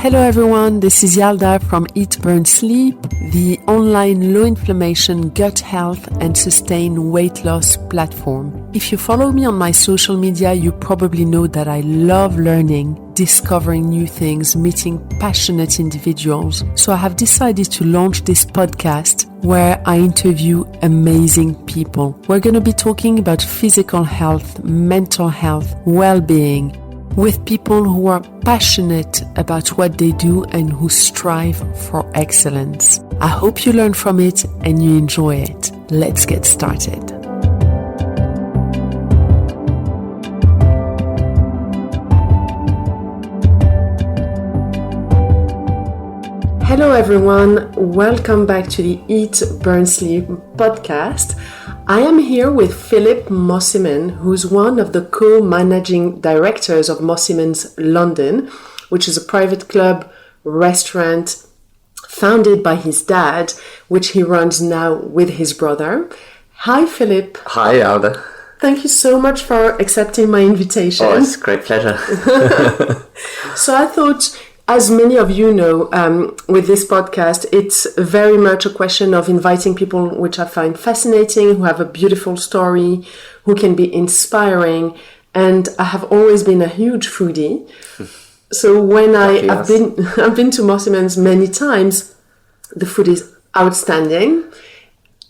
Hello everyone, this is Yalda from Eat, Burn, Sleep, the online low inflammation, gut health and sustained weight loss platform. If you follow me on my social media, you probably know that I love learning, discovering new things, meeting passionate individuals. So I have decided to launch this podcast where I interview amazing people. We're going to be talking about physical health, mental health, well-being, with people who are passionate about what they do and who strive for excellence. I hope you learn from it and you enjoy it. Let's get started. Hello everyone, welcome back to the Eat, Burn, Sleep podcast. I am here with Philipp Mosimann, who's one of the co-managing directors of Mosimann's London, which is a private club restaurant founded by his dad, which he runs now with his brother. Hi, Philipp. Hi, Alda. Thank you so much for accepting my invitation. Oh, it's a great pleasure. So I thought, as many of you know, with this podcast, it's very much a question of inviting people which I find fascinating, who have a beautiful story, who can be inspiring. And I have always been a huge foodie. So when I've been to Mosimann's many times, the food is outstanding.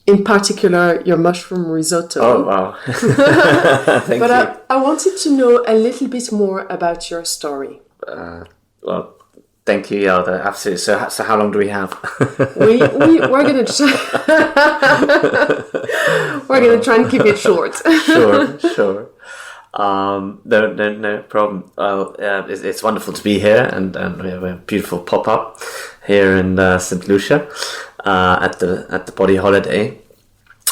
In particular, your mushroom risotto. Oh, wow. Thank you. I wanted to know a little bit more about your story. Well, thank you, Yalda. Absolutely. So how long do we have? We're gonna try and keep it short. Sure. No problem. It's wonderful to be here, and we have a beautiful pop up here in St. Lucia at the Body Holiday,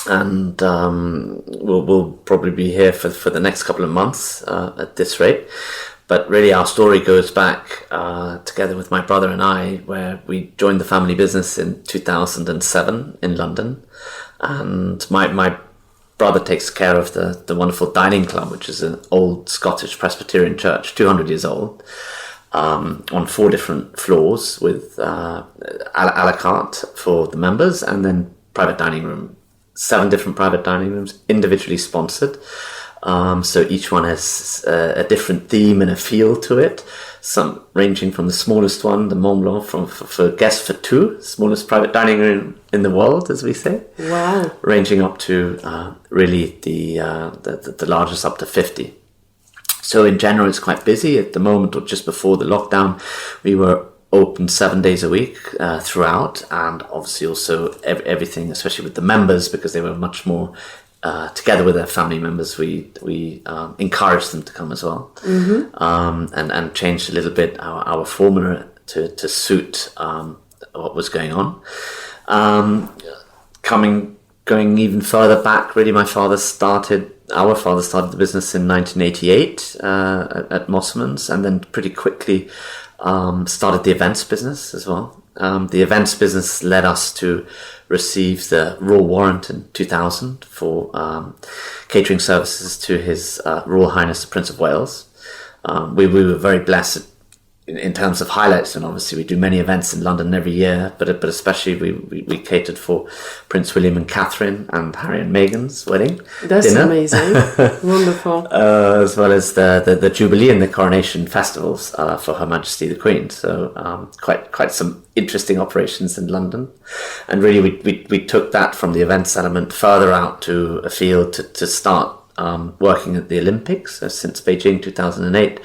and we'll probably be here for the next couple of months at this rate. But really, our story goes back together with my brother and I, where we joined the family business in 2007 in London. And my brother takes care of the wonderful dining club, which is an old Scottish Presbyterian church, 200 years old, on 4 different floors with a la carte for the members, and then private dining room, 7 different private dining rooms, individually sponsored. So each one has a different theme and a feel to it. Some ranging from the smallest one, the Mont Blanc, for guests for 2, smallest private dining room in the world, as we say. Wow! Ranging up to really the largest, up to 50. So in general, it's quite busy at the moment. Or just before the lockdown, we were open 7 days a week throughout, and obviously also everything, especially with the members, because they were much more. Together with their family members, we encouraged them to come as well, and changed a little bit our formula to suit what was going on. Going even further back, really, our father started the business in 1988 at Mosimann's, and then pretty quickly started the events business as well. The events business led us to receive the Royal Warrant in 2000 for catering services to His Royal Highness the Prince of Wales. We were very blessed in terms of highlights, and obviously we do many events in London every year, but especially we catered for Prince William and Catherine and Harry and Meghan's wedding. That's dinner. Amazing. Wonderful. As well as the Jubilee and the coronation festivals for Her Majesty the Queen. So quite some interesting operations in London. And really we took that from the events element further out to a field to start working at the Olympics. So since Beijing 2008,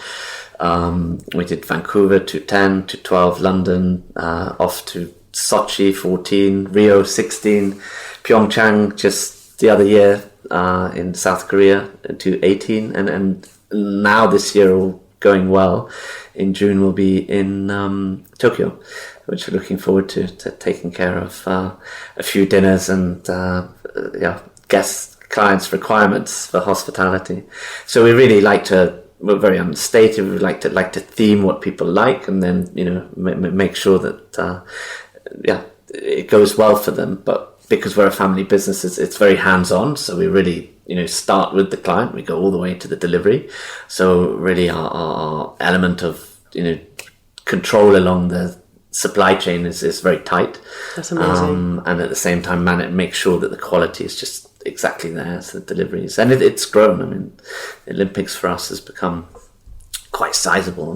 we did Vancouver 2010, 2012 London, off to Sochi 14, Rio 16, Pyeongchang just the other year in South Korea 2018, and now this year, all going well, in June we'll be in Tokyo, which we're looking forward to taking care of a few dinners and clients' requirements for hospitality. So we really we're very understated. We like to theme what people like, and then make sure that it goes well for them. But because we're a family business, it's very hands-on. So we really start with the client. We go all the way to the delivery. So really, our element of control along the supply chain is very tight. That's amazing. And at the same time, make sure that the quality is just exactly there, so the deliveries. And it's grown. I mean, the Olympics for us has become quite sizable,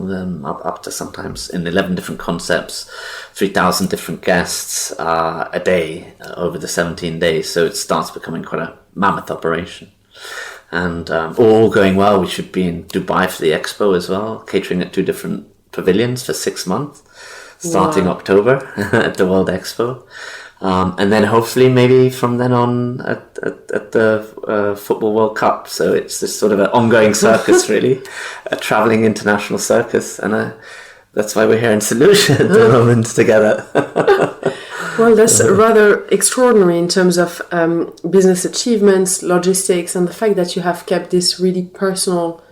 up to sometimes in 11 different concepts, 3,000 different guests a day over the 17 days. So it starts becoming quite a mammoth operation. And all going well, we should be in Dubai for the expo as well, catering at 2 different pavilions for 6 months, starting October at the World Expo. And then hopefully maybe from then on at the Football World Cup. So it's this sort of an ongoing circus, really, a travelling international circus. And that's why we're here in St. Lucia at the moment together. Well, that's rather extraordinary in terms of business achievements, logistics, and the fact that you have kept this really personal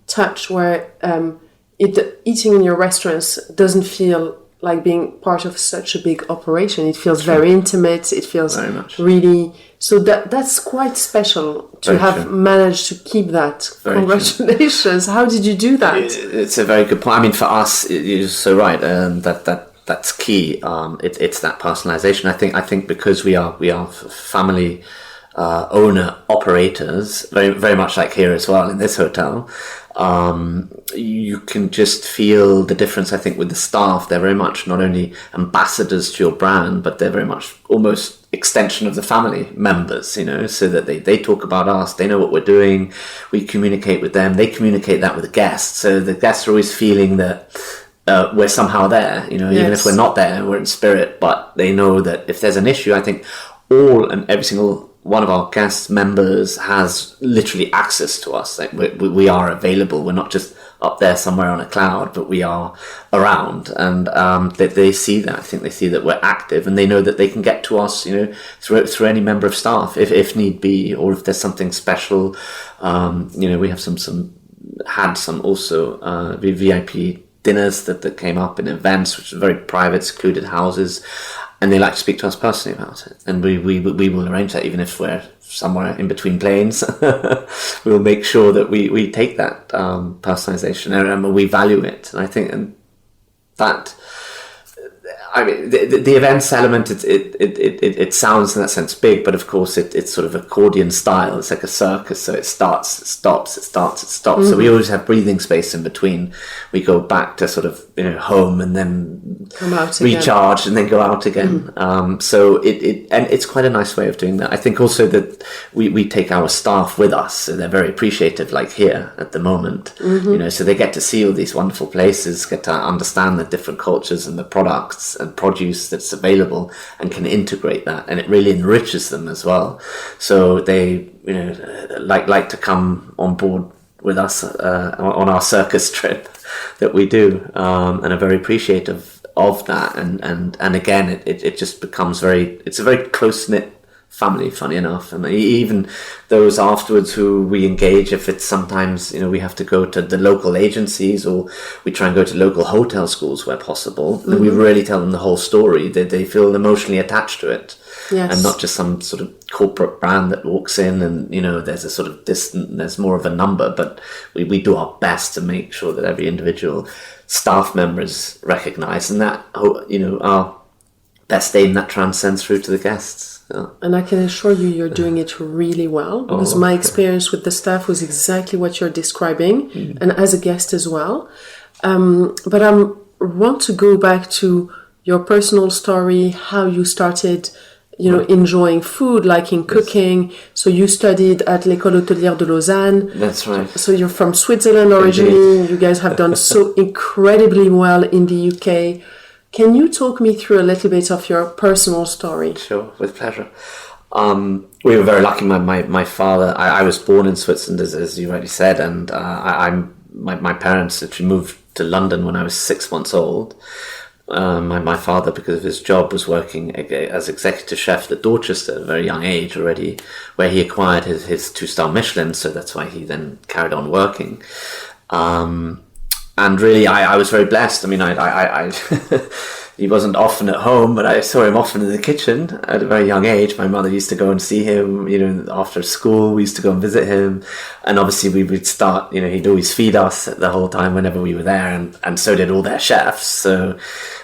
touch where eating in your restaurants doesn't feel like being part of such a big operation. It feels very intimate. It feels very much. Really... So that's quite special to have managed to keep that. Very Congratulations. True. How did you do that? It's a very good point. I mean, for us, you're so right. That's key. It's that personalization. I think because we are family owner operators, very very much like here as well in this hotel. You can just feel the difference, I think, with the staff. They're very much not only ambassadors to your brand, but they're very much almost extension of the family members, you know, so that they talk about us, they know what we're doing, we communicate with them, they communicate that with the guests. So the guests are always feeling that we're somehow there, you know, even if we're not there, we're in spirit, but they know that if there's an issue, I think all and every single one of our guest members has literally access to us. Like we are available. We're not just up there somewhere on a cloud, but we are around. And they see that. I think they see that we're active, and they know that they can get to us, you know, through any member of staff if need be, or if there's something special. You know, we have had some also VIP dinners that came up in events, which are very private, secluded houses. And they like to speak to us personally about it. And we will arrange that, even if we're somewhere in between planes. We'll make sure that we take that personalization and we value it. And I think that, I mean, the events element, it sounds in that sense big, but of course it's sort of accordion style. It's like a circus, so it starts, it stops, it starts, it stops. Mm-hmm. So we always have breathing space in between. We go back to sort of, you know, home and then come out recharge again. And then go out again. Mm-hmm. So and it's quite a nice way of doing that. I think also that we take our staff with us, so they're very appreciative, like here at the moment. Mm-hmm. You know, so they get to see all these wonderful places, get to understand the different cultures and the products and produce that's available, and can integrate that, and it really enriches them as well. So they, you know, like to come on board with us on our circus trip that we do, and are very appreciative of that. And again, it just becomes it's a very close-knit family, funny enough. And even those afterwards who we engage, if it's sometimes, you know, we have to go to the local agencies, or we try and go to local hotel schools where possible, mm-hmm. and we really tell them the whole story. They feel emotionally attached to it. Yes. And not just some sort of corporate brand that walks in and, you know, there's a sort of there's more of a number, but we do our best to make sure that every individual staff member is recognised, and that, you know, our best aim that transcends through to the guests. Yeah. And I can assure you, you're doing it really well, because my experience with the staff was exactly what you're describing, and as a guest as well. But I want to go back to your personal story, how you started, you know, enjoying food, liking cooking. So you studied at l'École Hôtelière de Lausanne. That's right. So you're from Switzerland originally. Indeed. You guys have done so incredibly well in the UK. Can you talk me through a little bit of your personal story? Sure, with pleasure. We were very lucky. My father, I was born in Switzerland, as you rightly said, and my parents actually moved to London when I was 6 months old. My father, because of his job, was working as executive chef at Dorchester at a very young age already, where he acquired his 2-star Michelin, so that's why he then carried on working. And really, I was very blessed. I mean, I he wasn't often at home, but I saw him often in the kitchen at a very young age. My mother used to go and see him, after school. We used to go and visit him. And obviously we would start, he'd always feed us the whole time whenever we were there. And so did all their chefs. So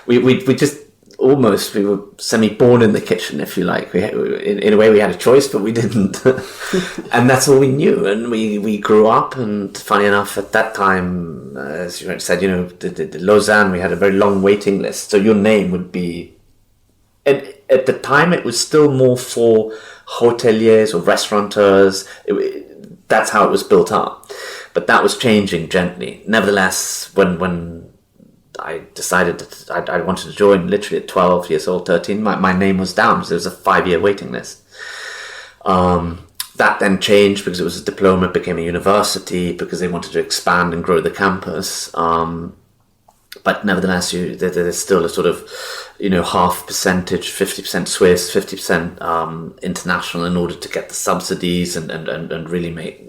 we just almost, we were semi-born in the kitchen, if you like. In a way we had a choice, but we didn't. And that's all we knew. And we grew up, and funny enough, at that time, as you said, the Lausanne, we had a very long waiting list. So your name would be, at the time it was still more for hoteliers or restaurateurs. That's how it was built up. But that was changing gently. Nevertheless, when I decided that I wanted to join literally at 12 years old, 13. My name was down because there was a 5-year waiting list. That then changed because it was a diploma, it became a university because they wanted to expand and grow the campus. But nevertheless, there's still a sort of, half percentage, 50% Swiss, 50% international in order to get the subsidies and really make,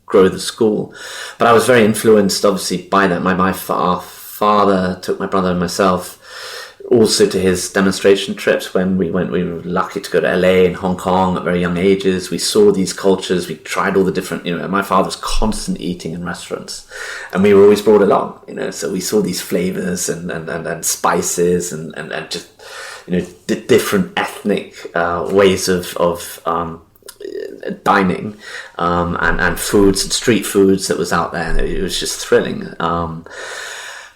grow the school. But I was very influenced, obviously, by that. My father took my brother and myself also to his demonstration trips when we were lucky to go to LA and Hong Kong at very young ages. We saw these cultures, we tried all the different, my father was constantly eating in restaurants and we were always brought along, so we saw these flavors and spices and just, the different ethnic ways of dining and foods and street foods that was out there. It was just thrilling.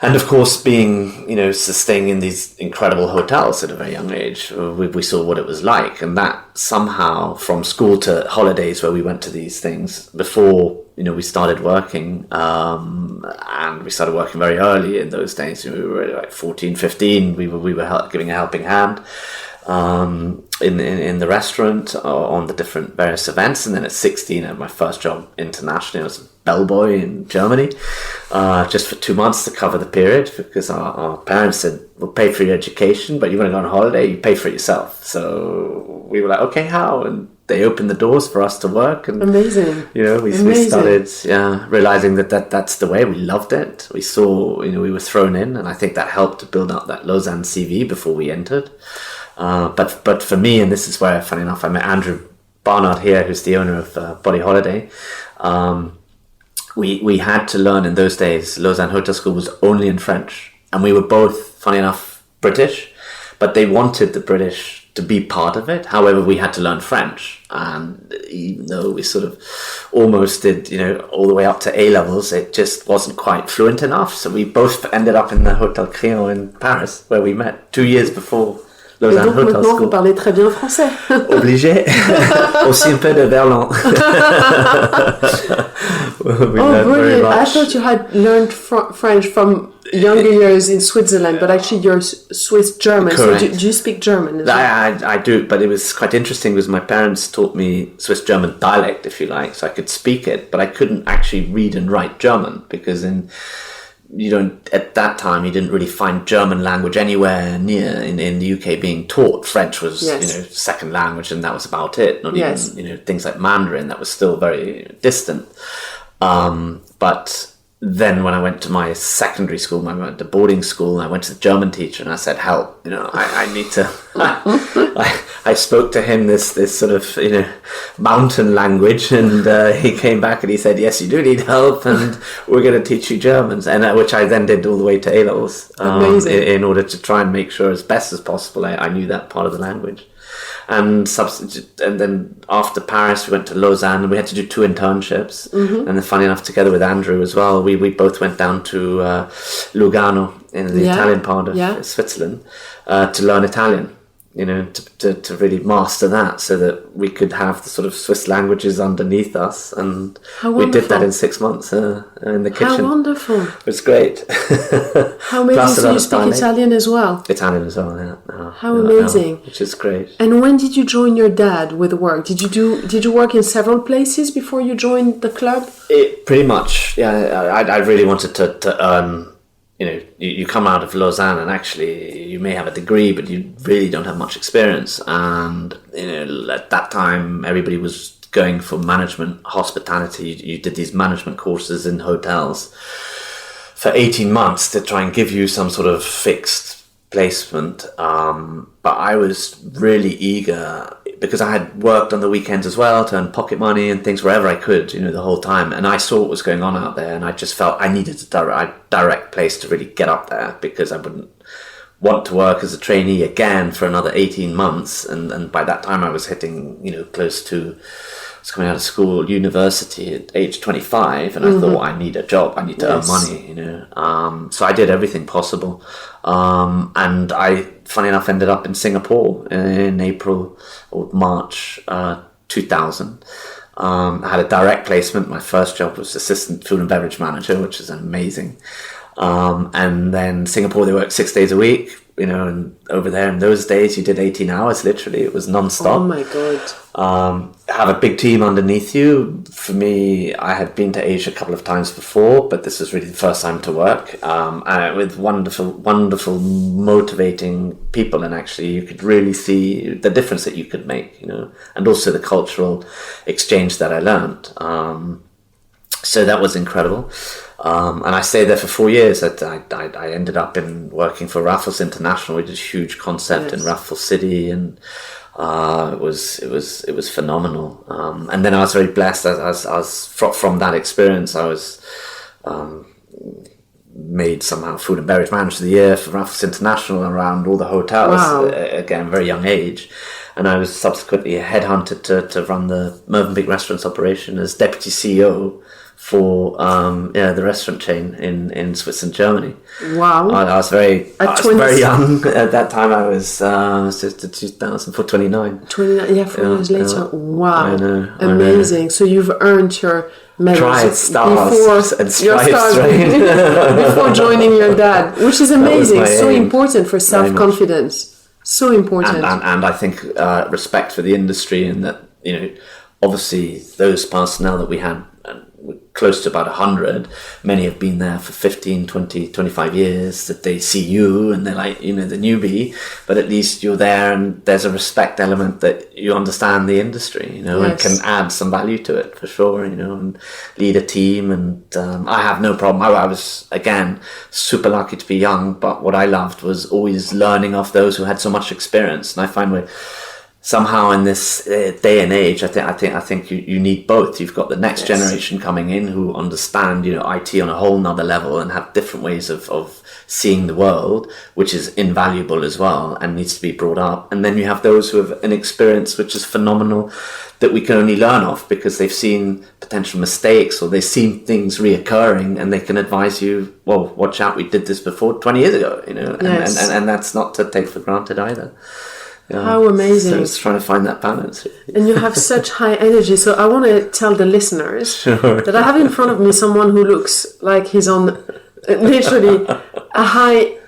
And of course, being, staying in these incredible hotels at a very young age, we saw what it was like. And that somehow, from school to holidays where we went to these things before, we started working, and we started working very early in those days. We were like 14, 15, we were giving a helping hand in the restaurant on the different various events. And then at 16, I had my first job internationally. I was a bellboy in Germany, just for 2 months to cover the period, because our parents said, we'll pay for your education, but you want to go on holiday, you pay for it yourself. So we were like, okay, how? And they opened the doors for us to work. And amazing. We started realizing that's the way. We loved it. We saw, we were thrown in, and I think that helped to build up that Lausanne CV before we entered. But for me, and this is where, funny enough, I met Andrew Barnard here, who's the owner of Body Holiday. We had to learn in those days. Lausanne Hotel School was only in French, and we were both, funny enough, British, but they wanted the British to be part of it. However, we had to learn French, and even though we sort of almost did, all the way up to A levels, it just wasn't quite fluent enough. So we both ended up in the Hotel Crillon in Paris, where we met 2 years before. Et donc maintenant, vous parlez très bien français. Obligé. Aussi un peu de verlan. Brilliant. I thought you had learned French from younger years in Switzerland, but actually you're Swiss German. Correct. So do you speak German as well? I do, but it was quite interesting because my parents taught me Swiss German dialect, if you like, so I could speak it, but I couldn't actually read and write German because at that time you didn't really find German language anywhere near in the UK being taught. French was second language, and that was about it. Not even things like Mandarin, that was still very distant. But then when I went to my secondary school, I went to boarding school, and I went to the German teacher and I said, help, I need to, I spoke to him this sort of, mountain language, and he came back and he said, yes, you do need help, and we're going to teach you Germans, and which I then did all the way to A-levels, in order to try and make sure as best as possible I knew that part of the language. And then after Paris, we went to Lausanne, and we had to do 2 internships. Mm-hmm. And then, funny enough, together with Andrew as well, we both went down to Lugano in the Italian part of Switzerland to learn Italian. To really master that, so that we could have the sort of Swiss languages underneath us, and we did that in 6 months in the kitchen. How wonderful! It was great. How amazing! So you speak Italian as well? Italian as well, yeah. How amazing! Which is great. And when did you join your dad with work? Did you work in several places before you joined the club? Pretty much, yeah. I really wanted to earn. You come out of Lausanne and actually you may have a degree, but you really don't have much experience. And, at that time, everybody was going for management, hospitality. You did these management courses in hotels for 18 months to try and give you some sort of fixed placement, but I was really eager because I had worked on the weekends as well to earn pocket money and things wherever I could, the whole time. And I saw what was going on out there, and I just felt I needed a direct place to really get up there, because I wouldn't want to work as a trainee again for another 18 months. And by that time I was hitting, close to, I was coming out of school, university at age 25, and I thought, I need a job, I need to earn money, so I did everything possible. And I, funny enough, ended up in Singapore in April or March 2000. I had a direct placement. My first job was assistant food and beverage manager, which is amazing. And then Singapore, they work 6 days a week, and over there in those days you did 18 hours, literally. It was non-stop. Oh my God. Have a big team underneath you. For me, I had been to Asia a couple of times before, but this was really the first time to work, with wonderful, motivating people. And actually you could really see the difference that you could make, and also the cultural exchange that I learned. So that was incredible. And I stayed there for 4 years. I ended up working for Raffles International, which is a huge concept in Raffles City, and it was phenomenal. And then I was very blessed as from that experience. I was made somehow food and beverage manager of the year for Raffles International around all the hotels. Again, very young age. And I was subsequently headhunted to run the Movenpick restaurants operation as deputy CEO for the restaurant chain in Switzerland, Germany. Wow! I was very young at that time. I was just 2004, 29. 29, 4 years later. Wow! I know, amazing. So you've earned your medals before joining your dad, which is amazing. So important for self-confidence. So important. And I think respect for the industry, and that obviously those personnel that we had, close to about 100, many have been there for 15, 20, 25 years, that they see you and they're like, the newbie, but at least you're there and there's a respect element that you understand the industry, and can add some value to it for sure, and lead a team. And I have no problem. I was, again, super lucky to be young, but what I loved was always learning off those who had so much experience. And I find we're somehow in this day and age, I think you need both. You've got the next generation coming in who understand, IT on a whole nother level and have different ways of seeing the world, which is invaluable as well and needs to be brought up. And then you have those who have an experience which is phenomenal that we can only learn off because they've seen potential mistakes or they've seen things reoccurring, and they can advise you, well, watch out, we did this before 20 years ago, and that's not to take for granted either. Yeah. How amazing. So it's trying to find that balance. And you have such high energy. So I want to tell the listeners that I have in front of me someone who looks like he's on literally a high,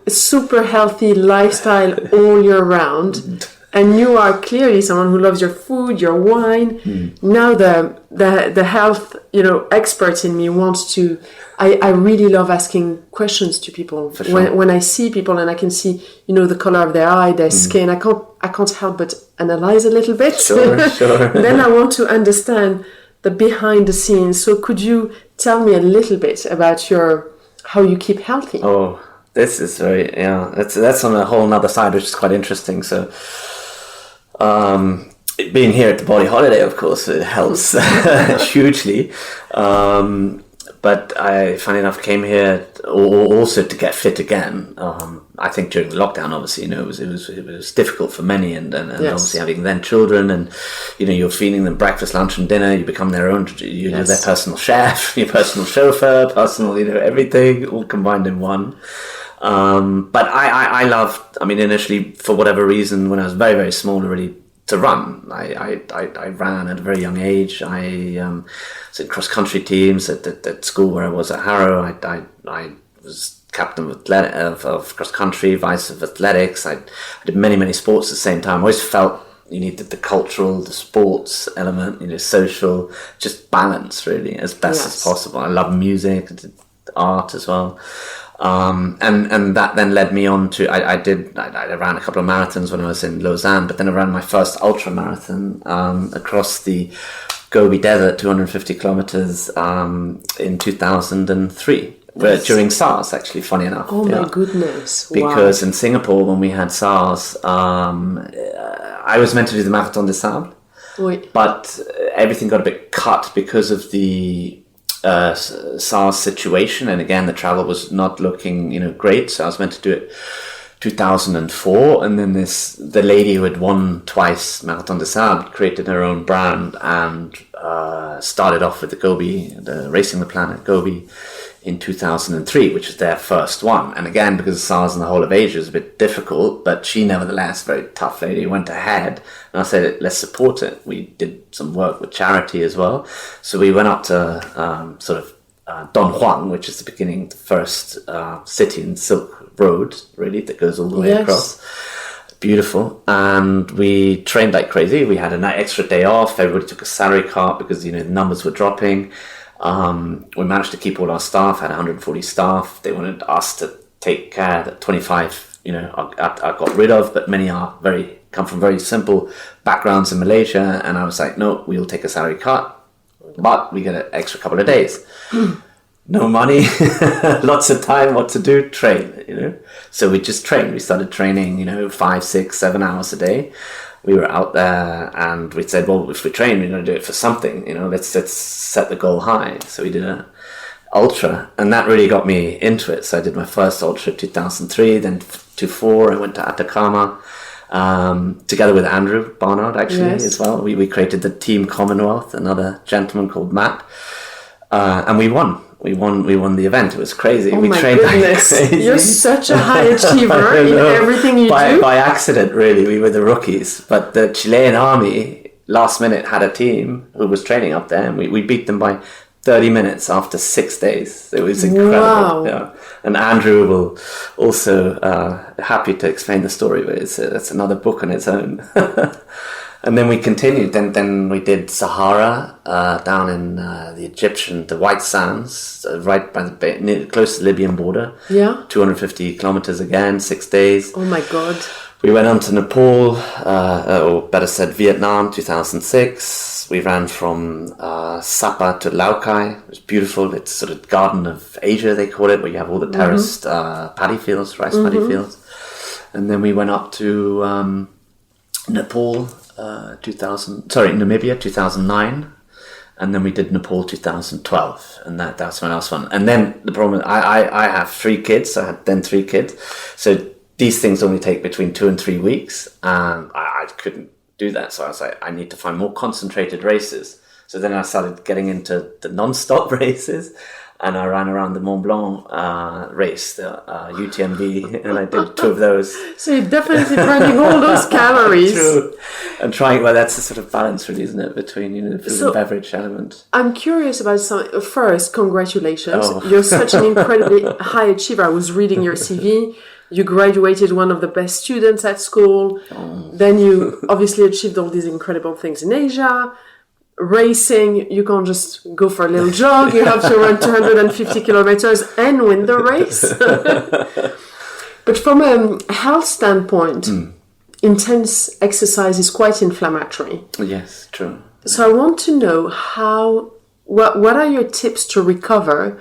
super healthy lifestyle all year round. And you are clearly someone who loves your food, your wine. Now the health, expert in me wants to. I really love asking questions to people. Sure. When I see people and I can see, the color of their eye, their skin, I can't help but analyze a little bit. Sure. Then I want to understand the behind the scenes. So could you tell me a little bit about how you keep healthy? Oh, this is that's on a whole nother side, which is quite interesting. So, being here at the Body Holiday, of course, it helps hugely. But I, funny enough, came here also to get fit again. I think during the lockdown, obviously, it was difficult for many, and obviously having then children, and you're feeding them breakfast, lunch, and dinner. You become their own, you're their personal chef, your personal chauffeur, personal, everything all combined in one. But I loved. Initially, for whatever reason, when I was very, very small, already to run. I ran at a very young age. I was in cross-country teams at school where I was at Harrow. I was captain of cross-country, vice of athletics. I did many, many sports at the same time. I always felt you needed the cultural, the sports element, social, just balance really as best as possible. I love music, I did art as well. And that then led me on to I ran a couple of marathons when I was in Lausanne, but then I ran my first ultra marathon across the Gobi Desert, 250 kilometers in 2003. during SARS, actually, funny enough. Oh my goodness. Because in Singapore, when we had SARS, I was meant to do the Marathon des Sables, but everything got a bit cut because of the SARS situation. And again, the travel was not looking, great. So I was meant to do it 2004, and then the lady who had won twice Marathon des Sables created her own brand and started off with the Racing the Planet Gobi in 2003, which was their first one. And again, because of SARS in the whole of Asia was a bit difficult, but she nevertheless, very tough lady, went ahead. And I said, let's support it. We did some work with charity as well. So we went up to Don Juan, which is the first city in Silk Road, really, that goes all the way across. Beautiful. And we trained like crazy. We had an extra day off. Everybody took a salary cart because, the numbers were dropping. We managed to keep all our staff, had 140 staff. They wanted us to take care that 25, I got rid of, but many come from very simple backgrounds in Malaysia. And I was like, no, we'll take a salary cut, but we get an extra couple of days. No money, lots of time, what to do, train, So we just trained. We started training, 5, 6, 7 hours a day. We were out there and we said, well, if we train, we're going to do it for something, let's set the goal high. So we did an ultra, and that really got me into it. So I did my first ultra 2003, then 2004, I went to Atacama, together with Andrew Barnard, actually, as well. We created the Team Commonwealth, another gentleman called Matt, and we won. We won the event. It was crazy. Oh we my trained goodness. like crazy. You're such a high achiever in everything you do. By accident, really. We were the rookies. But the Chilean army, last minute, had a team who was training up there. And we beat them by 30 minutes after 6 days. It was incredible. Wow. Yeah. And Andrew will also, happy to explain the story, but that's another book on its own. And then we continued. Then we did Sahara down in the White Sands, right by close to the Libyan border. Yeah. 250 kilometers again, 6 days. Oh my God. We went on to Nepal, or better said Vietnam, 2006. We ran from Sapa to Lào. It was beautiful. It's sort of Garden of Asia, they call it, where you have all the terraced paddy fields, rice paddy fields. And then we went up to Nepal. Namibia 2009, and then we did Nepal 2012, and that's when I was fun. And then the problem is I have 3 kids. I had then 3 kids, so these things only take between 2 and 3 weeks, and I couldn't do that. So I was like, I need to find more concentrated races. So then I started getting into the non-stop races, and I ran around the Mont Blanc race, the UTMB, and I did 2 of those. So you're definitely burning all those calories. True. And trying, that's the sort of balance, really, isn't it, between the food and beverage element. I'm curious about something. First, congratulations. Oh. You're such an incredibly high achiever. I was reading your CV. You graduated one of the best students at school. Oh. Then you obviously achieved all these incredible things in Asia. Racing, you can't just go for a little jog. You have to run 250 kilometers and win the race. But from a health standpoint, intense exercise is quite inflammatory. Yes, true. So I want to know what are your tips to recover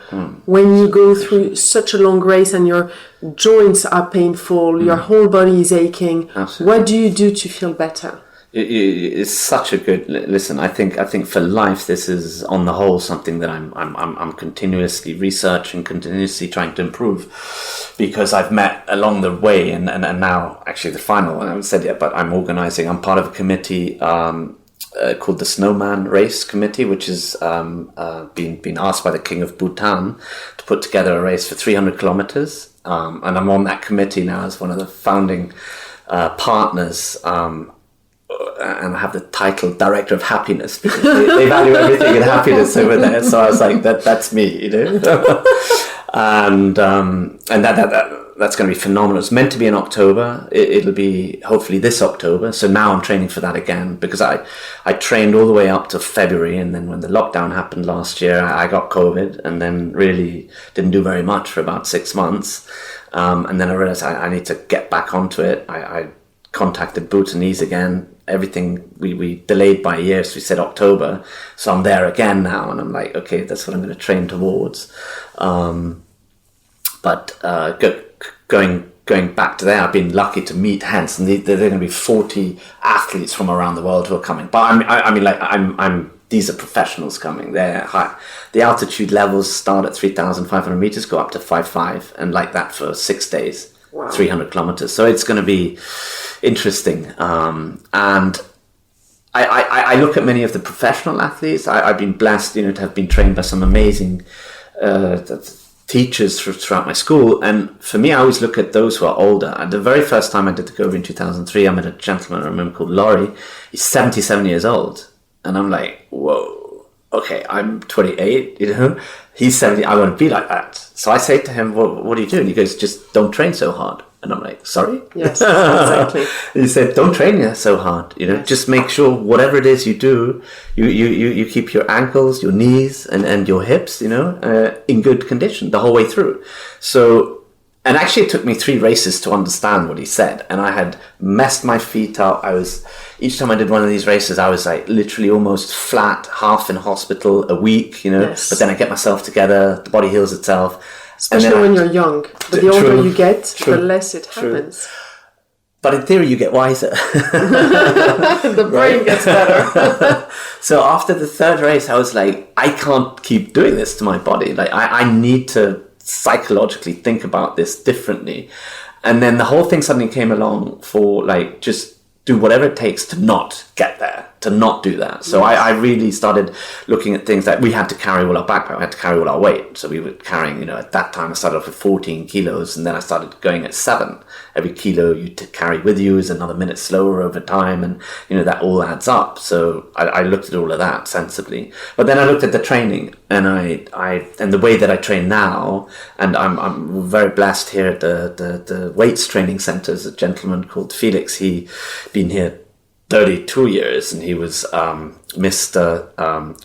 when you go through such a long race and your joints are painful, your whole body is aching? Absolutely. What do you do to feel better? It's such a good listen. I think for life, this is on the whole something that I'm continuously researching, continuously trying to improve, because I've met along the way, and now actually the final. I haven't said yet, but I'm part of a committee called the Snowman Race Committee, which is been asked by the King of Bhutan to put together a race for 300 kilometers, and I'm on that committee now as one of the founding partners. And I have the title Director of Happiness, because they value everything in happiness over there. So I was like, that's me, and that's going to be phenomenal. It's meant to be in October. It'll be hopefully this October. So now I'm training for that again, because I trained all the way up to February, and then when the lockdown happened last year, I got COVID, and then really didn't do very much for about 6 months, and then I realized I need to get back onto it. I contacted Bhutanese again. Everything we delayed by a year, so we said October. So I'm there again now, and I'm like, okay, that's what I'm going to train towards. But going back to there, I've been lucky to meet Hans, and they're going to be 40 athletes from around the world who are coming. But I'm these are professionals coming. They're high. The altitude levels start at 3,500 meters, go up to 5,500, and like that for 6 days, 300 kilometers. So it's going to be interesting. And I look at many of the professional athletes. I've been blessed, to have been trained by some amazing teachers throughout my school, and for me, I always look at those who are older. And the very first time I did the Gobi in 2003, I met a gentleman I remember called Laurie. He's 77 years old, and I'm like, whoa, okay, I'm 28, he's 70, I want to be like that. So I say to him, well, what do you do? And he goes, just don't train so hard. And I'm like, sorry? Yes, exactly. He said, don't train so hard, just make sure whatever it is you do, you keep your ankles, your knees, and your hips, in good condition the whole way through. So, and actually it took me 3 races to understand what he said. And I had messed my feet up. Each time I did one of these races, I was like literally almost flat, half in hospital, a week, Yes. But then I get myself together, the body heals itself. Especially when you're young. But the older you get, the less it happens. But in theory, you get wiser. The brain gets better. So after the 3rd race, I was like, I can't keep doing this to my body. Like, I need to psychologically think about this differently. And then the whole thing suddenly came along for, like, just do whatever it takes to not get there, to not do that. So I really started looking at things that we had to carry all our backpack, we had to carry all our weight. So we were carrying, at that time I started off with 14 kilos, and then I started going at 7. Every kilo you carry with you is another minute slower over time, and that all adds up. So I looked at all of that sensibly. But then I looked at the training, and and the way that I train now, and I'm very blessed here at the weights training centers. A gentleman called Felix, he been here 32 years, and he was Mr.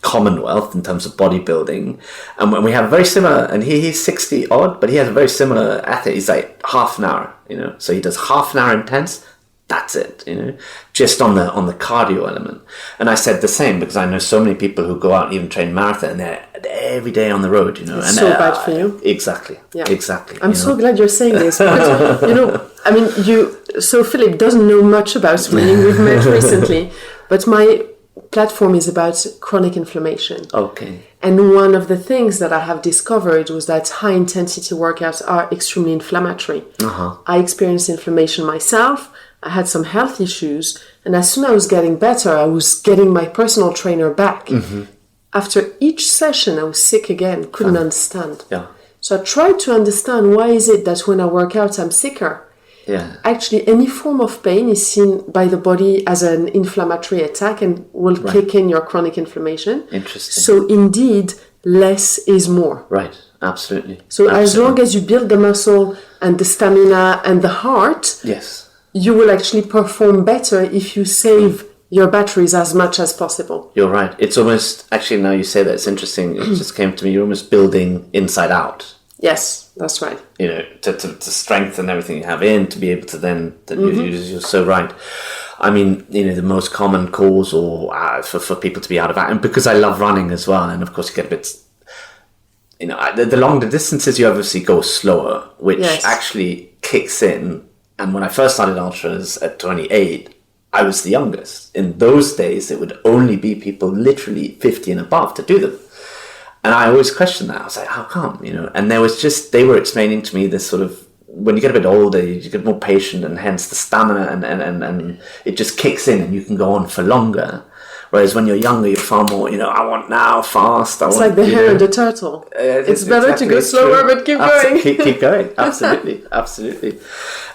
Commonwealth in terms of bodybuilding, and we have a very similar, and he's 60 odd, but he has a very similar ethic. He's like half an hour, so he does half an hour intense, that's it, just on the cardio element. And I said the same, because I know so many people who go out and even train marathon, and they're every day on the road, It's and so bad for you. Exactly. I'm so glad you're saying this, because, so Philipp doesn't know much about swimming. We've met recently, but my platform is about chronic inflammation. Okay. And one of the things that I have discovered was that high intensity workouts are extremely inflammatory. I experienced inflammation myself. I had some health issues, and as soon as I was getting better, I was getting my personal trainer back. After each session, I was sick again, couldn't understand. So I tried to understand, why is it that when I work out, I'm sicker? Actually, any form of pain is seen by the body as an inflammatory attack and will kick in your chronic inflammation. Interesting. So indeed, less is more. Right, absolutely. So as long as you build the muscle and the stamina and the heart, you will actually perform better if you save your batteries as much as possible. You're right. It's almost, actually now you say that, it's interesting, it just came to me, you're almost building inside out. Yes, that's right. To strengthen everything you have in, to be able to then, you're so right. I mean, the most common cause or for people to be out of action, and because I love running as well, and of course you get a bit, the longer distances you obviously go slower, which actually kicks in. And when I first started ultras at 28, I was the youngest. In those days, it would only be people literally 50 and above to do them. And I always questioned that. I was like, how come? And there was they were explaining to me this sort of, when you get a bit older, you get more patient, and hence the stamina and it just kicks in, and you can go on for longer. Whereas when you're younger, you're far more, I want now, fast. It's like the hare and the turtle. It's better to go slower, but keep going. Keep going. Absolutely. Absolutely.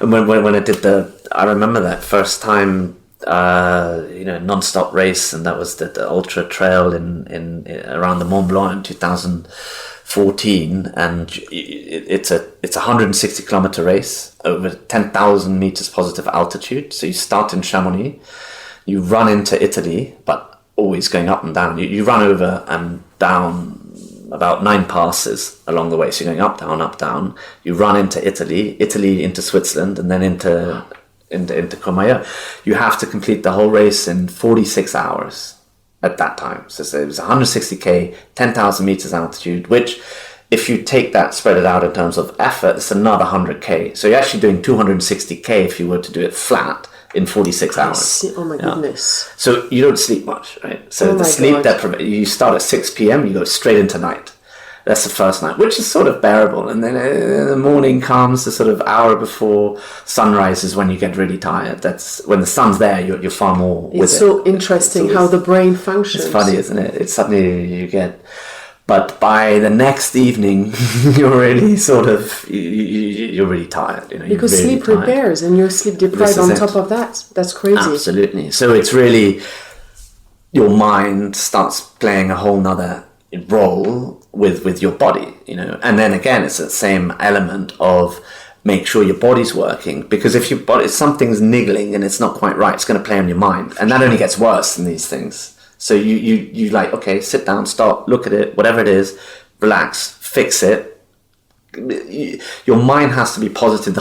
And when I did I remember that first time, non-stop race, and that was the ultra trail in around the Mont Blanc in 2014, and it's a 160 kilometer race over 10,000 meters positive altitude. So you start in Chamonix, you run into Italy, but always going up and down. You run over and down about 9 passes along the way. So you're going up, down. You run into Italy into Switzerland, and then into Courmayeur. You have to complete the whole race in 46 hours at that time. So it was 160k, 10,000 meters altitude, which if you take that, spread it out in terms of effort, it's another 100k. So you're actually doing 260k if you were to do it flat in 46 hours. Oh my goodness. So you don't sleep much, right? So the sleep deprivation, you start at 6 p.m., you go straight into night. That's the first night, which is sort of bearable. And then the morning comes, the sort of hour before sunrise is when you get really tired. That's when the sun's there, you're far more with it. It's so interesting how the brain functions. It's funny, isn't it? It's suddenly you get... But by the next evening, you're really sort of, you're really tired. You know, because really sleep repairs and you're sleep deprived on top of that. That's crazy. Absolutely. So it's really, your mind starts playing a whole nother role with your body, you know. And then again, it's the same element of make sure your body's working, because if if something's niggling and it's not quite right, it's going to play on your mind. And that only gets worse in these things. So you like, okay, sit down, stop, look at it, whatever it is, relax, fix it. Your mind has to be positive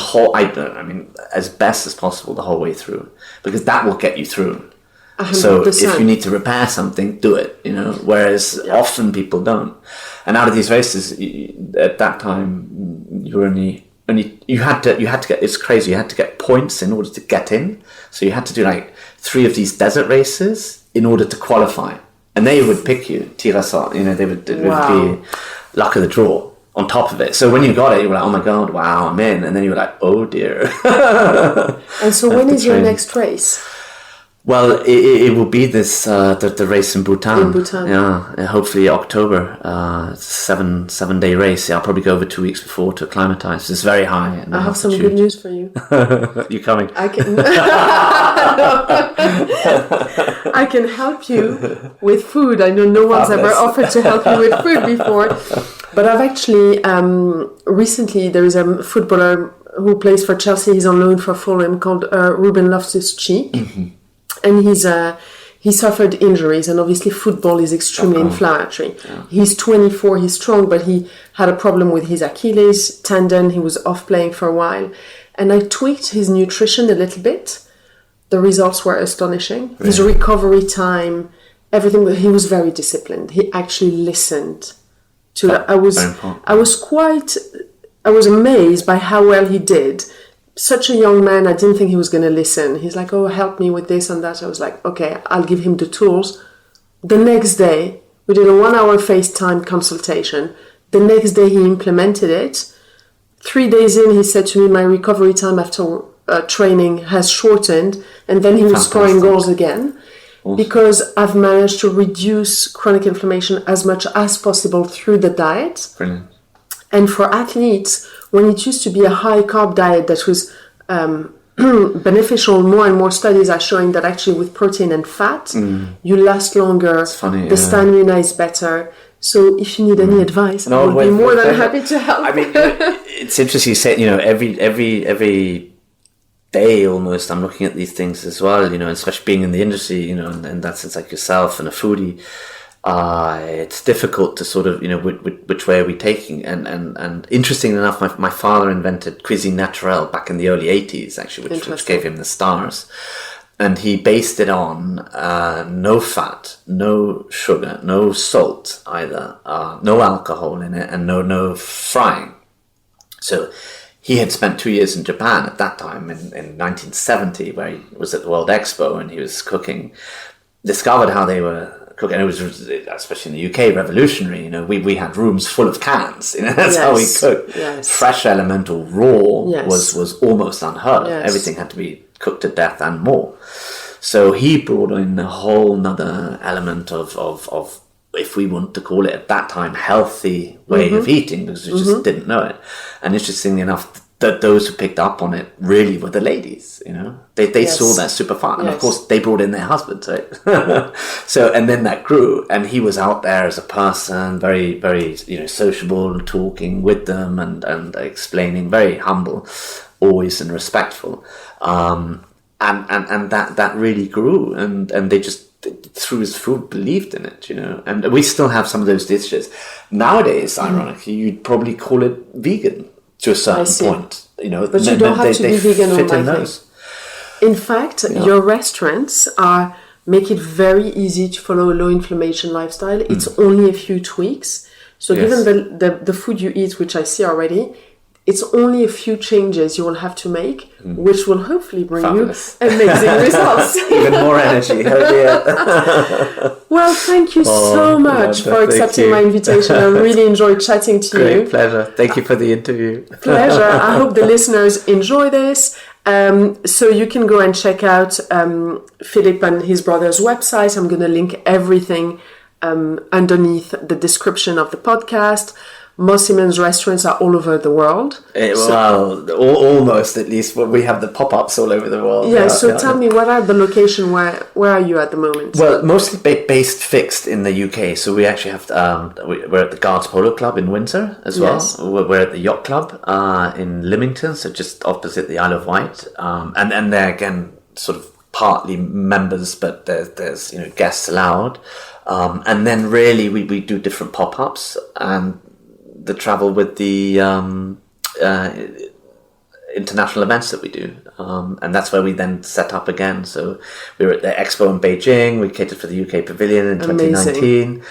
as best as possible the whole way through, because that will get you through. 100%. So if you need to repair something, do it, you know, whereas often people don't. And out of these races, at that time, you were you had to get, it's crazy, you had to get points in order to get in. So you had to do like 3 of these desert races in order to qualify, and they would pick you, tir à sort, you know, it would be luck of the draw on top of it. So when you got it, you were like, oh my god, wow, I'm in, and then you were like, oh dear. And so when is your next race? Well, it will be this the race in Bhutan. In Bhutan, yeah, hopefully October. It's a 7-day race. Yeah, I'll probably go over 2 weeks before to acclimatise. It's very high. I have some good news for you. You coming? I can help you with food. I know no one's ever offered to help you with food before, but I've actually recently, there is a footballer who plays for Chelsea. He's on loan for Fulham, called Ruben Loftus-Cheek. Mm-hmm. And he suffered injuries, and obviously football is extremely inflammatory. Yeah. He's 24, he's strong, but he had a problem with his Achilles tendon. He was off playing for a while. And I tweaked his nutrition a little bit. The results were astonishing. Really? His recovery time, everything, he was very disciplined. He actually listened to that. I was amazed by how well he did. Such a young man, I didn't think he was going to listen. He's like, oh, help me with this and that. I was like, okay, I'll give him the tools. The next day, we did a 1-hour FaceTime consultation. The next day, he implemented it. 3 days in, he said to me, my recovery time after training has shortened. And then he was scoring goals again. Awesome. Because I've managed to reduce chronic inflammation as much as possible through the diet. Brilliant. And for athletes, when it used to be a high-carb diet that was beneficial, more and more studies are showing that actually with protein and fat, you last longer, the stamina is better. So if you need any advice, I will be more than happy to help. I mean, it's interesting you say, you know, every day almost I'm looking at these things as well, you know, especially being in the industry, you know, and that sense like yourself and a foodie. It's difficult to sort of, you know, which way are we taking? And interestingly enough, my father invented cuisine naturelle back in the early 80s, actually, which gave him the stars. And he based it on no fat, no sugar, no salt either, no alcohol in it, and no frying. So he had spent 2 years in Japan at that time in 1970, where he was at the World Expo and he was cooking, discovered how they were cooking. It was, especially in the UK, revolutionary. You know, we had rooms full of cans. You know, that's how we cooked. Yes. Fresh elemental raw was almost unheard of. Yes. Everything had to be cooked to death and more. So he brought in a whole nother element of if we want to call it at that time, healthy way of eating, because we just didn't know it. And interestingly enough, that those who picked up on it really were the ladies, you know. They saw that super fun, and of course they brought in their husbands, right? So, and then that grew, and he was out there as a person, very, very, you know, sociable, talking with them and explaining, very humble, always, and respectful. And that really grew, and they just, through his food, believed in it, you know. And we still have some of those dishes nowadays. Ironically, you'd probably call it vegan to a certain point, you know. But you don't have to be vegan on my thing. In fact, your restaurants make it very easy to follow a low inflammation lifestyle. It's only a few tweaks. So given the food you eat, which I see already, it's only a few changes you will have to make, which will hopefully bring Fabulous. you amazing results. Even more energy. Oh dear. Well, thank you so much for accepting my invitation. I really enjoyed chatting to you. Great pleasure. Thank you for the interview. Pleasure. I hope the listeners enjoy this. So you can go and check out Philipp and his brother's website. I'm going to link everything underneath the description of the podcast. Mosimann's restaurants are all over the world. Almost, at least. We have the pop-ups all over the world. Tell me, what are the location? Where are you at the moment? Well, mostly based fixed in the UK. So we actually have we're at the Guards Polo Club in Windsor as well. Yes. We're at the Yacht Club in Lymington, so just opposite the Isle of Wight. And they're again sort of partly members, but there's guests allowed. And then really we do different pop-ups and the travel with the international events that we do, and that's where we then set up again. So we were at the Expo in Beijing. We catered for the UK Pavilion in 2019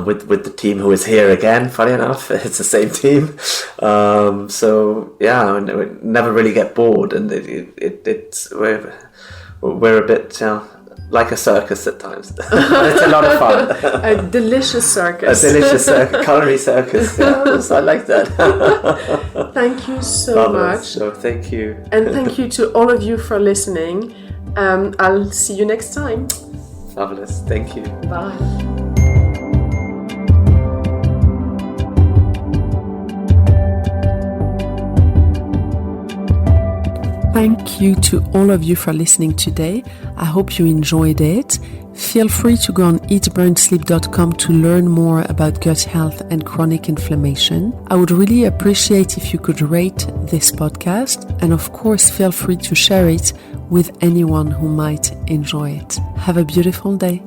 with the team who is here again. Funny enough, it's the same team. We never really get bored, and we're a bit. Like a circus at times. It's a lot of fun. A delicious circus. A delicious culinary circus. Yes, I like that. Thank you so much. So thank you. And thank you to all of you for listening. I'll see you next time. Fabulous. Thank you. Bye. Thank you to all of you for listening today. I hope you enjoyed it. Feel free to go on eatburnsleep.com to learn more about gut health and chronic inflammation. I would really appreciate if you could rate this podcast, and of course feel free to share it with anyone who might enjoy it. Have a beautiful day.